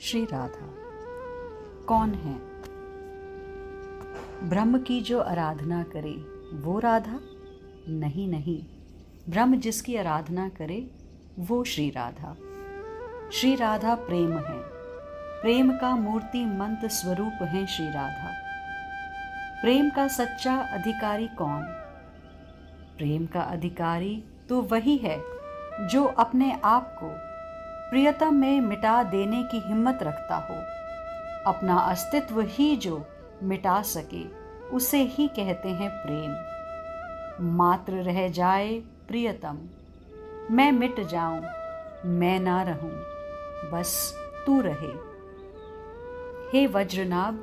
श्री राधा कौन है? ब्रह्म की जो आराधना करे वो राधा? नहीं नहीं, ब्रह्म जिसकी आराधना करे वो श्री राधा। श्री राधा प्रेम है, प्रेम का मूर्ति मंत्र स्वरूप है श्री राधा। प्रेम का सच्चा अधिकारी कौन? प्रेम का अधिकारी तो वही है जो अपने आप को प्रियतम में मिटा देने की हिम्मत रखता हो। अपना अस्तित्व ही जो मिटा सके उसे ही कहते हैं प्रेम। मात्र रह जाए प्रियतम, मैं मिट जाऊं, मैं ना रहूं, बस तू रहे। हे वज्रनाभ,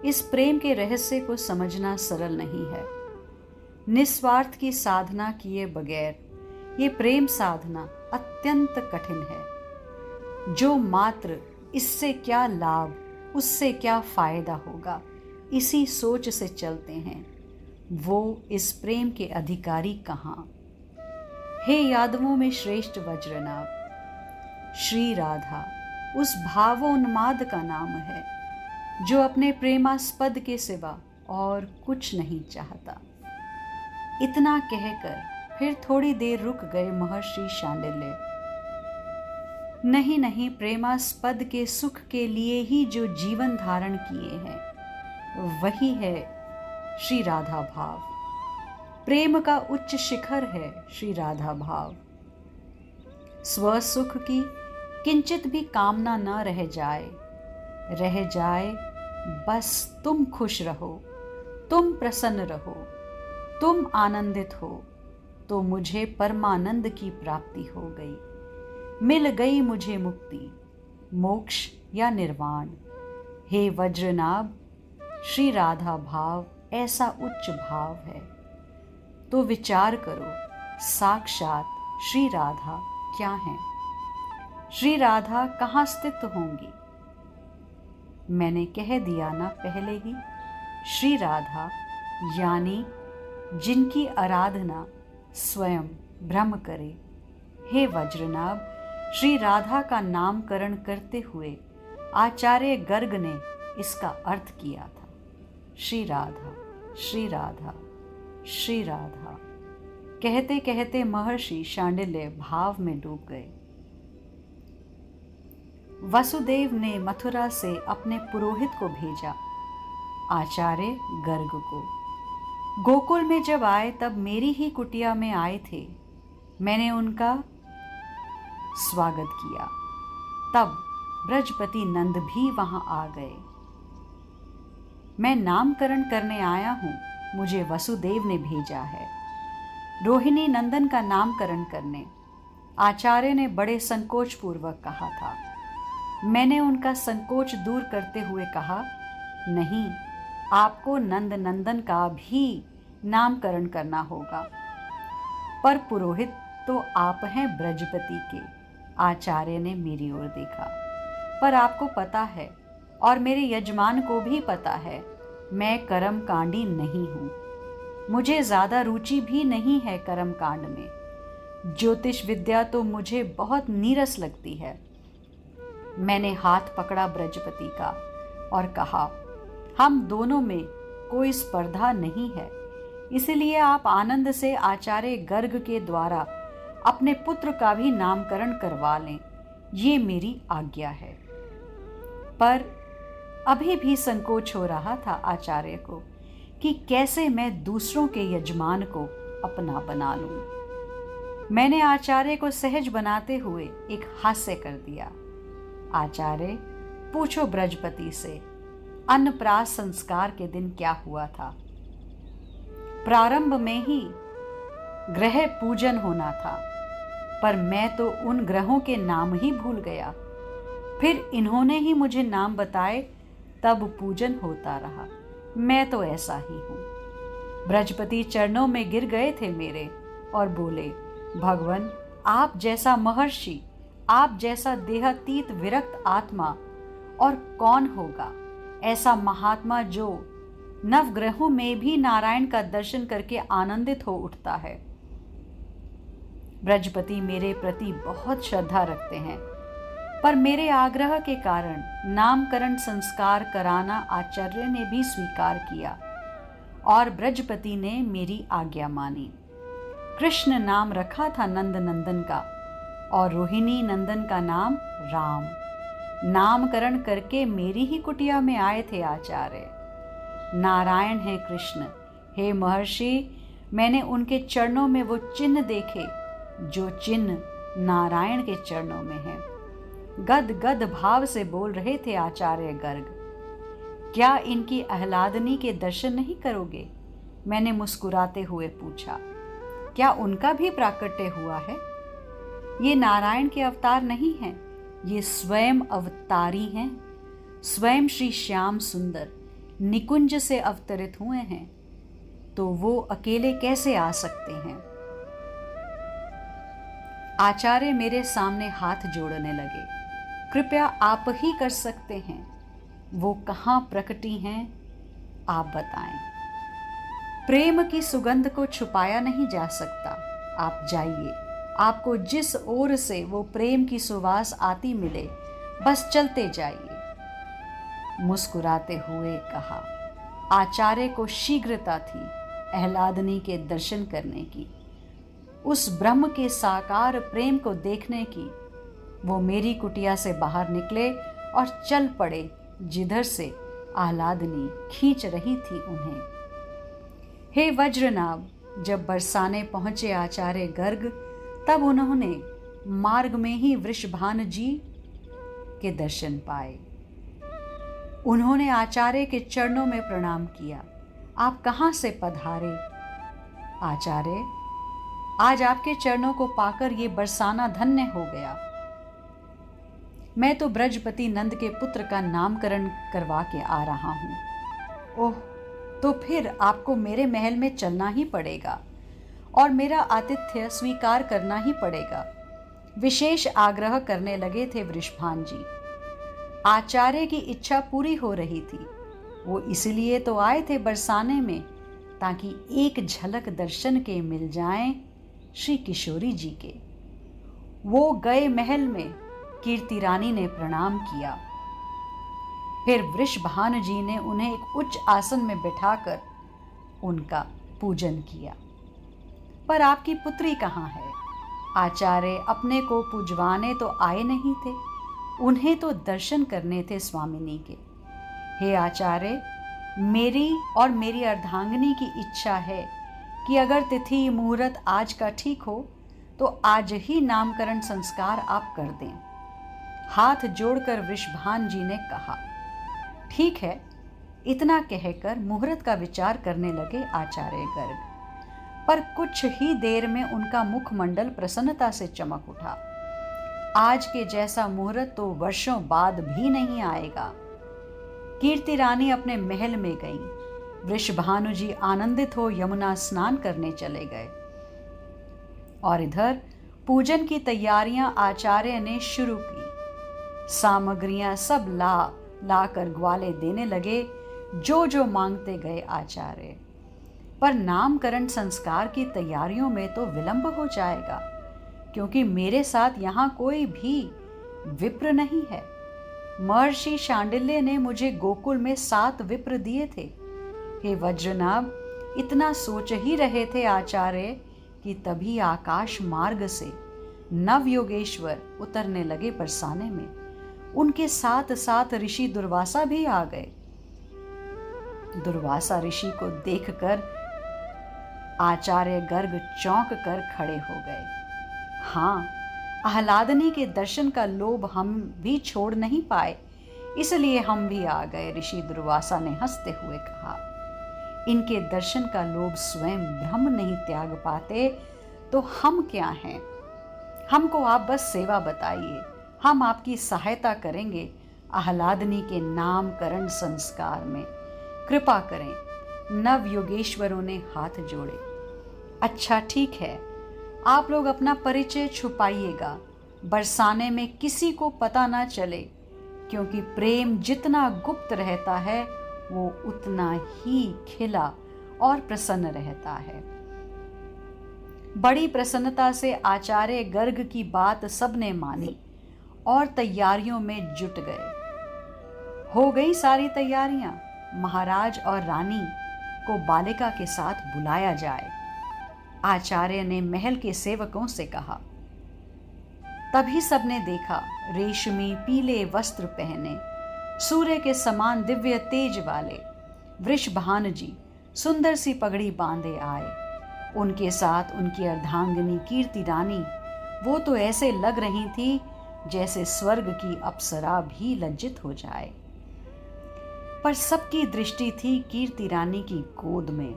इस प्रेम के रहस्य को समझना सरल नहीं है। निस्वार्थ की साधना किए बगैर ये प्रेम साधना अत्यंत कठिन है। जो मात्र इससे क्या लाभ, उससे क्या फायदा होगा, इसी सोच से चलते हैं, वो इस प्रेम के अधिकारी कहाँ? हे यादवों में श्रेष्ठ वज्रनाभ, श्री राधा उस भावोन्माद का नाम है जो अपने प्रेमास्पद के सिवा और कुछ नहीं चाहता। इतना कहकर फिर थोड़ी देर रुक गए महर्षि शांडिल्य। नहीं नहीं, प्रेमास्पद के सुख के लिए ही जो जीवन धारण किए हैं वही है श्री राधा भाव। प्रेम का उच्च शिखर है श्री राधा भाव। स्वसुख की किंचित भी कामना न रह जाए बस तुम खुश रहो, तुम प्रसन्न रहो, तुम आनंदित हो तो मुझे परमानंद की प्राप्ति हो गई। मिल गई मुझे मुक्ति, मोक्ष या निर्वाण। हे वज्रनाभ, श्री राधा भाव ऐसा उच्च भाव है। तो विचार करो, साक्षात श्री राधा क्या है? श्री राधा कहाँ स्थित होंगी? मैंने कह दिया ना पहले ही, श्री राधा यानी जिनकी आराधना स्वयं ब्रह्म करे। हे वज्रनाभ, श्री राधा का नामकरण करते हुए आचार्य गर्ग ने इसका अर्थ किया था, श्री राधा श्री राधा श्री राधा। कहते कहते महर्षि शांडिल्य भाव में डूब गए। वसुदेव ने मथुरा से अपने पुरोहित को भेजा, आचार्य गर्ग को। गोकुल में जब आए तब मेरी ही कुटिया में आए थे। मैंने उनका स्वागत किया। तब ब्रजपति नंद भी वहां आ गए। मैं नामकरण करने आया हूं, मुझे वसुदेव ने भेजा है रोहिणी नंदन का नामकरण करने। आचार्य ने बड़े संकोच पूर्वक कहा था। मैंने उनका संकोच दूर करते हुए कहा, नहीं, आपको नंद नंदन का भी नामकरण करना होगा। पर पुरोहित तो आप हैं ब्रजपति के। आचार्य ने मेरी ओर देखा। पर आपको पता है और मेरे यजमान को भी पता है, मैं कर्मकांडी नहीं हूँ। मुझे ज़्यादा रुचि भी नहीं है कर्मकांड में। ज्योतिष विद्या तो मुझे बहुत नीरस लगती है। मैंने हाथ पकड़ा ब्रजपति का और कहा, हम दोनों में कोई स्पर्धा नहीं है, इसलिए आप आनंद से आचार्य गर्ग के द्वारा अपने पुत्र का भी नामकरण करवा लें, ये मेरी आज्ञा है। पर अभी भी संकोच हो रहा था आचार्य को कि कैसे मैं दूसरों के यजमान को अपना बना लूं। मैंने आचार्य को सहज बनाते हुए एक हास्य कर दिया। आचार्य, पूछो ब्रजपति से, अन्नप्राश संस्कार के दिन क्या हुआ था? प्रारंभ में ही ग्रह पूजन होना था, पर मैं तो उन ग्रहों के नाम ही भूल गया। फिर इन्होंने ही मुझे नाम बताए, तब पूजन होता रहा। मैं तो ऐसा ही हूँ। ब्रजपति चरणों में गिर गए थे मेरे और बोले, भगवान, आप जैसा महर्षि, आप जैसा देहातीत विरक्त आत्मा और कौन होगा? ऐसा महात्मा जो नवग्रहों में भी नारायण का दर्शन करके आनंदित हो उठता है। ब्रजपति मेरे प्रति बहुत श्रद्धा रखते हैं, पर मेरे आग्रह के कारण नामकरण संस्कार कराना आचार्य ने भी स्वीकार किया और ब्रजपति ने मेरी आज्ञा मानी। कृष्ण नाम रखा था नंद नंदन का और रोहिणी नंदन का नाम राम। नामकरण करके मेरी ही कुटिया में आए थे आचार्य। नारायण है कृष्ण, हे महर्षि, मैंने उनके चरणों में वो चिन्ह देखे जो चिन्ह नारायण के चरणों में है। गद गद भाव से बोल रहे थे आचार्य गर्ग। क्या इनकी आह्लादनी के दर्शन नहीं करोगे? मैंने मुस्कुराते हुए पूछा। क्या उनका भी प्राकट्य हुआ है? ये नारायण के अवतार नहीं हैं, ये स्वयं अवतारी हैं। स्वयं श्री श्याम सुंदर निकुंज से अवतरित हुए हैं, तो वो अकेले कैसे आ सकते हैं? आचार्य मेरे सामने हाथ जोड़ने लगे। कृपया आप ही कर सकते हैं। वो कहाँ प्रकटी हैं, आप बताएं। प्रेम की सुगंध को छुपाया नहीं जा सकता। आप जाइए, आपको जिस ओर से वो प्रेम की सुवास आती मिले, बस चलते जाइए। मुस्कुराते हुए कहा। आचार्य को शीघ्रता थी आह्लादनी के दर्शन करने की, उस ब्रह्म के साकार प्रेम को देखने की। वो मेरी कुटिया से बाहर निकले और चल पड़े जिधर से आह्लादनी खींच रही थी उन्हें। हे वज्रनाभ, जब बरसाने पहुंचे आचार्य गर्ग, तब उन्होंने मार्ग में ही वृषभानु जी के दर्शन पाए। उन्होंने आचार्य के चरणों में प्रणाम किया। आप कहाँ से पधारे आचार्य? आज आपके चरणों को पाकर ये बरसाना धन्य हो गया। मैं तो ब्रजपति नंद के पुत्र का नामकरण करवा के आ रहा हूँ। ओह, तो फिर आपको मेरे महल में चलना ही पड़ेगा और मेरा आतिथ्य स्वीकार करना ही पड़ेगा। विशेष आग्रह करने लगे थे वृषभान जी। आचार्य की इच्छा पूरी हो रही थी। वो इसलिए तो आए थे बरसाने में, ताकि एक झलक दर्शन के मिल जाएं श्री किशोरी जी के। वो गए महल में। कीर्ति रानी ने प्रणाम किया। फिर वृषभानु जी ने उन्हें एक उच्च आसन में बिठाकर उनका पूजन किया। पर आपकी पुत्री कहाँ है? आचार्य अपने को पूजवाने तो आए नहीं थे, उन्हें तो दर्शन करने थे स्वामिनी के। हे आचार्य, मेरी और मेरी अर्धांगिनी की इच्छा है कि अगर तिथि मुहूर्त आज का ठीक हो तो आज ही नामकरण संस्कार आप कर दें। हाथ जोड़कर वृषभान जी ने कहा। ठीक है। इतना कहकर मुहूर्त का विचार करने लगे आचार्य गर्ग। पर कुछ ही देर में उनका मुखमंडल प्रसन्नता से चमक उठा। आज के जैसा मुहूर्त तो वर्षों बाद भी नहीं आएगा। कीर्ति रानी अपने महल में गईं। वृषभानु जी आनंदित हो यमुना स्नान करने चले गए और इधर पूजन की तैयारियां आचार्य ने शुरू की। सामग्रियां सब ला कर ग्वाले देने लगे, जो जो मांगते गए आचार्य। पर नामकरण संस्कार की तैयारियों में तो विलंब हो जाएगा, क्योंकि मेरे साथ यहाँ कोई भी विप्र नहीं है। महर्षि शांडिल्य ने मुझे गोकुल में 7 विप्र दिए थे। हे वज्रनाभ, इतना सोच ही रहे थे आचार्य कि तभी आकाश मार्ग से नव योगेश्वर उतरने लगे बरसाने में। उनके साथ साथ ऋषि दुर्वासा भी आ गए। दुर्वासा ऋषि को देखकर आचार्य गर्ग चौंक कर खड़े हो गए। हाँ, आह्लादनी के दर्शन का लोभ हम भी छोड़ नहीं पाए, इसलिए हम भी आ गए। ऋषि दुर्वासा ने हंसते हुए कहा। इनके दर्शन का लोभ स्वयं ब्रह्म नहीं त्याग पाते तो हम क्या हैं? हमको आप बस सेवा बताइए, हम आपकी सहायता करेंगे आह्लादनी के नामकरण संस्कार में। कृपा करें। नव योगेश्वरों ने हाथ जोड़े। अच्छा, ठीक है, आप लोग अपना परिचय छुपाइएगा, बरसाने में किसी को पता ना चले, क्योंकि प्रेम जितना गुप्त रहता है वो उतना ही खिला और प्रसन्न रहता है। बड़ी प्रसन्नता से आचार्य गर्ग की बात सबने मानी और तैयारियों में जुट गए। हो गई सारी तैयारियां, महाराज और रानी को बालिका के साथ बुलाया जाए। आचार्य ने महल के सेवकों से कहा। तभी सबने देखा, रेशमी पीले वस्त्र पहने, सूर्य के समान दिव्य तेज वाले वृषभानु जी सुंदर सी पगड़ी बांधे आए। उनके साथ उनकी अर्धांगिनी कीर्ति रानी, वो तो ऐसे लग रही थी जैसे स्वर्ग की अप्सरा भी लज्जित हो जाए। पर सबकी दृष्टि थी कीर्ति रानी की गोद में।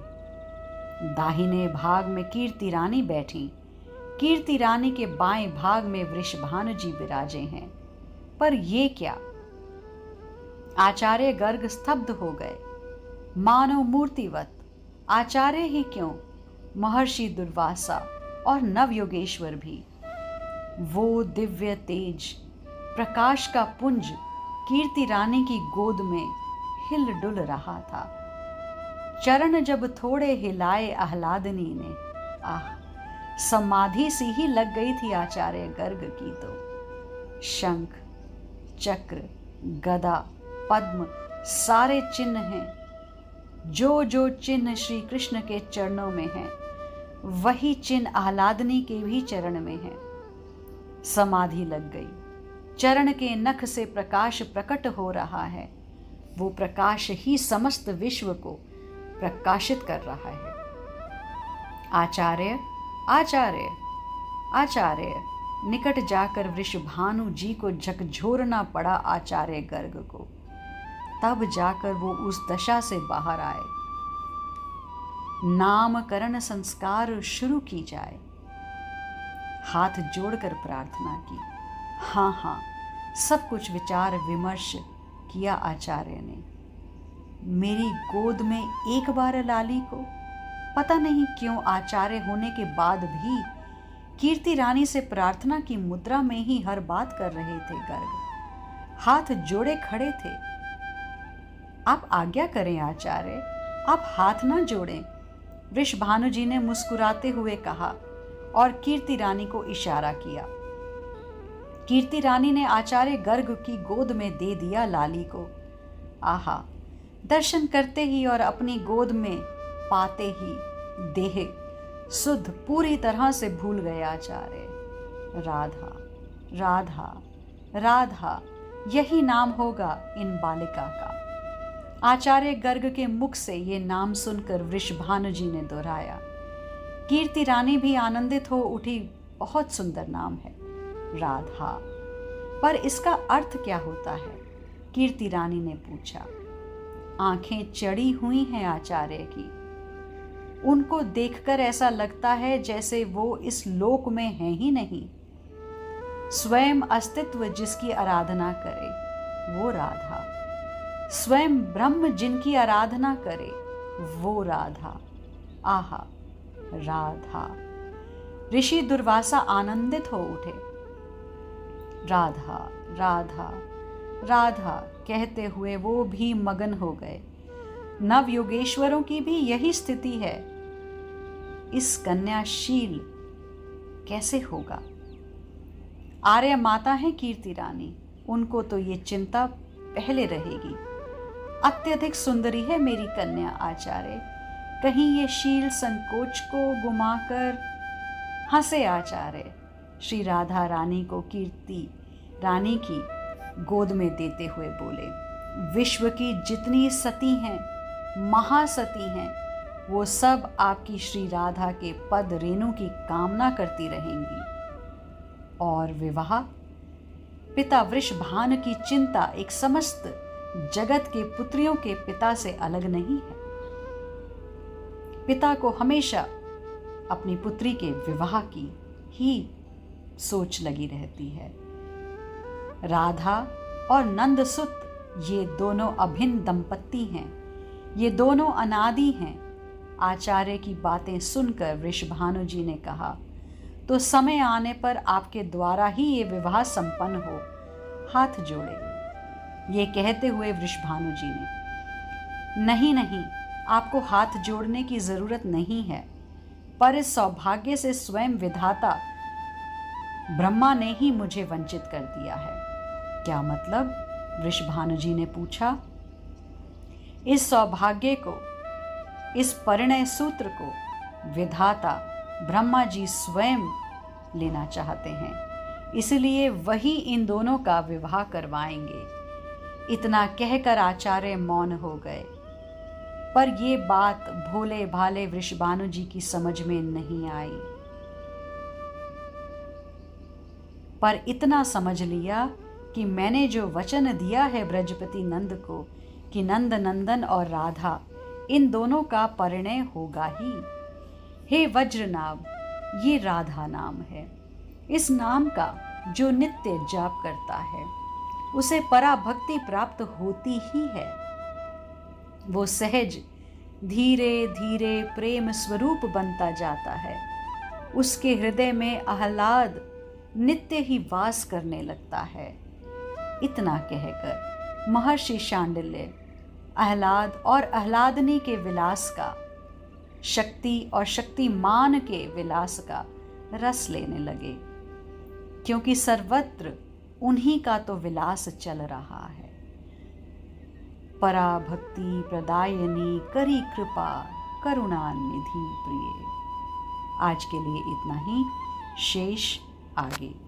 दाहिने भाग में कीर्ति रानी बैठी, कीर्ति रानी के बाएं भाग में वृषभानु जी विराजे हैं। पर ये क्या? आचार्य गर्ग स्तब्ध हो गए, मानव मूर्तिवत। आचार्य ही क्यों, महर्षि दुर्वासा और नवयोगेश्वर भी। वो दिव्य तेज प्रकाश का पुंज कीर्ति रानी की गोद में हिल डुल रहा था। चरण जब थोड़े हिलाए आह्लादनी ने, आह, समाधि सी ही लग गई थी आचार्य गर्ग की तो। शंख, चक्र, गदा, पद्म सारे चिन्ह हैं। जो जो चिन्ह श्री कृष्ण के चरणों में हैं, वही चिन्ह आह्लादनी के भी चरण में है। समाधि लग गई। चरण के नख से प्रकाश प्रकट हो रहा है। वो प्रकाश ही समस्त विश्व को प्रकाशित कर रहा है। आचार्य, आचार्य, आचार्य, निकट जाकर वृषभानु जी को झकझोरना पड़ा आचार्य गर्ग को। तब जाकर वो उस दशा से बाहर आए। नामकरण संस्कार शुरू की जाए। हाथ जोड़कर प्रार्थना की। हाँ हाँ, सब कुछ विचार विमर्श किया आचार्य ने। मेरी गोद में एक बार लाली को। पता नहीं क्यों आचार्य होने के बाद भी कीर्ति रानी से प्रार्थना की मुद्रा में ही हर बात कर रहे थे गर्ग। हाथ जोड़े खड़े थे। आप आज्ञा करें आचार्य, आप हाथ ना जोड़ें, वृषभानु जी ने मुस्कुराते हुए कहा और कीर्ति रानी को इशारा किया। कीर्ति रानी ने आचार्य गर्ग की गोद में दे दिया लाली को। आहा, दर्शन करते ही और अपनी गोद में पाते ही देह शुद्ध पूरी तरह से भूल गए आचार्य। राधा, राधा, राधा, यही नाम होगा इन बालिका का। आचार्य गर्ग के मुख से ये नाम सुनकर वृषभानु जी ने दोहराया। कीर्ति रानी भी आनंदित हो उठी। बहुत सुंदर नाम है, राधा। पर इसका अर्थ क्या होता है? कीर्ति रानी ने पूछा। आंखें चढ़ी हुई हैं आचार्य की। उनको देखकर ऐसा लगता है जैसे वो इस लोक में है ही नहीं। स्वयं अस्तित्व जिसकी आराधना करे वो राधा, स्वयं ब्रह्म जिनकी आराधना करे वो राधा। आहा, राधा। ऋषि दुर्वासा आनंदित हो उठे। राधा, राधा, राधा कहते हुए वो भी मगन हो गए। नव योगेश्वरों की भी यही स्थिति है। इस कन्याशील कैसे होगा? आर्य माता है कीर्ति रानी, उनको तो ये चिंता पहले रहेगी। अत्यधिक सुंदरी है मेरी कन्या आचार्य। कहीं ये शील संकोच को गुमाकर हंसे आचार्य। श्री राधा रानी को कीर्ति रानी की गोद में देते हुए बोले, विश्व की जितनी सती हैं, महासती हैं, वो सब आपकी श्री राधा के पद रेणु की कामना करती रहेंगी। और विवाह? पिता वृषभानु की चिंता एक समस्त जगत के पुत्रियों के पिता से अलग नहीं है। पिता को हमेशा अपनी पुत्री के विवाह की ही सोच लगी रहती है। राधा और नंदसुत ये दोनों अभिन्न दंपत्ति हैं, ये दोनों अनादि हैं। आचार्य की बातें सुनकर वृषभानु जी ने कहा, तो समय आने पर आपके द्वारा ही ये विवाह संपन्न हो। हाथ जोड़े। ये कहते हुए वृषभानु जी ने, नहीं नहीं, आपको हाथ जोड़ने की जरूरत नहीं है, पर इस सौभाग्य से स्वयं विधाता ब्रह्मा ने ही मुझे वंचित कर दिया है। क्या मतलब? वृषभानु जी ने पूछा। इस सौभाग्य को, इस परिणय सूत्र को विधाता ब्रह्मा जी स्वयं लेना चाहते हैं, इसलिए वही इन दोनों का विवाह करवाएंगे। इतना कहकर आचार्य मौन हो गए। पर ये बात भोले भाले वृषभानु जी की समझ में नहीं आई। पर इतना समझ लिया कि मैंने जो वचन दिया है ब्रजपति नंद को कि नंद नंदन और राधा इन दोनों का परिणय होगा ही। हे वज्रनाभ, ये राधा नाम है। इस नाम का जो नित्य जाप करता है उसे पराभक्ति प्राप्त होती ही है। वो सहज धीरे धीरे प्रेम स्वरूप बनता जाता है। उसके हृदय में आह्लाद नित्य ही वास करने लगता है। इतना कहकर महर्षि शांडिल्य आह्लाद और आह्लादनी के विलास का, शक्ति और शक्तिमान के विलास का रस लेने लगे, क्योंकि सर्वत्र उन्हीं का तो विलास चल रहा है। पराभक्ति प्रदायनी करी कृपा करुणानिधि प्रिय। आज के लिए इतना ही, शेष आगे।